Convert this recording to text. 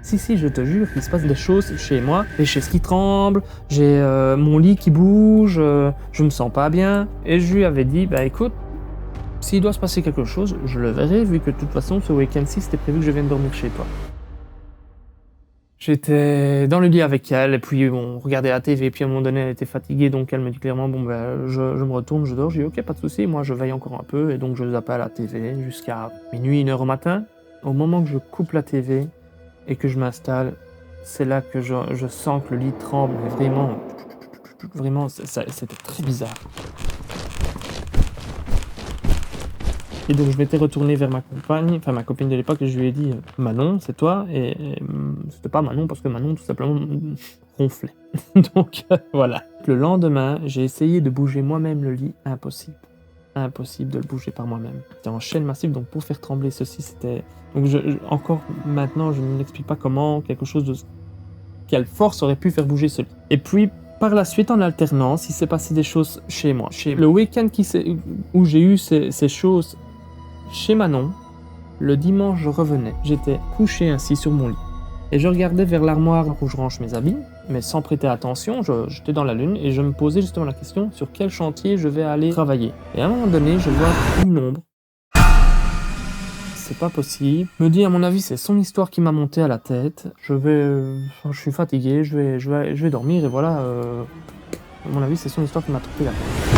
Si, je te jure qu'il se passe des choses chez moi, les chaises qui tremblent, j'ai mon lit qui bouge, je me sens pas bien. Et je lui avais dit, bah écoute, s'il doit se passer quelque chose, je le verrai, vu que de toute façon, ce week-end-ci, c'était prévu que je vienne dormir chez toi. J'étais dans le lit avec elle, et puis on regardait la TV, et puis à un moment donné, elle était fatiguée, donc elle me dit clairement, bon ben, je me retourne, je dors. Je dis, ok, pas de souci, moi je veille encore un peu, et donc je zappe à la TV jusqu'à minuit, 1h au matin. Au moment que je coupe la TV et que je m'installe, c'est là que je sens que le lit tremble, mais vraiment, c'était très bizarre. Et donc je m'étais retourné vers ma copine de l'époque, et je lui ai dit, Manon, c'est toi? Et c'était pas Manon, parce que Manon, tout simplement, ronflait. Donc voilà. Le lendemain, j'ai essayé de bouger moi-même le lit, impossible. Impossible de le bouger par moi-même. C'était en chaîne massive, donc pour faire trembler ceci, c'était... Donc encore maintenant, je ne m'explique pas comment quelque chose de... Quelle force aurait pu faire bouger ce lit. Et puis, par la suite, en alternance, il s'est passé des choses chez moi. Le week-end où j'ai eu ces choses chez Manon, le dimanche, je revenais. J'étais couché ainsi sur mon lit. Et je regardais vers l'armoire où je range mes habits, mais sans prêter attention, j'étais dans la lune, et je me posais justement la question sur quel chantier je vais aller travailler. Et à un moment donné, je vois une ombre. C'est pas possible. Je me dis, à mon avis, c'est son histoire qui m'a monté à la tête. Je suis fatigué, je vais dormir, et voilà. À mon avis, c'est son histoire qui m'a trompé la tête.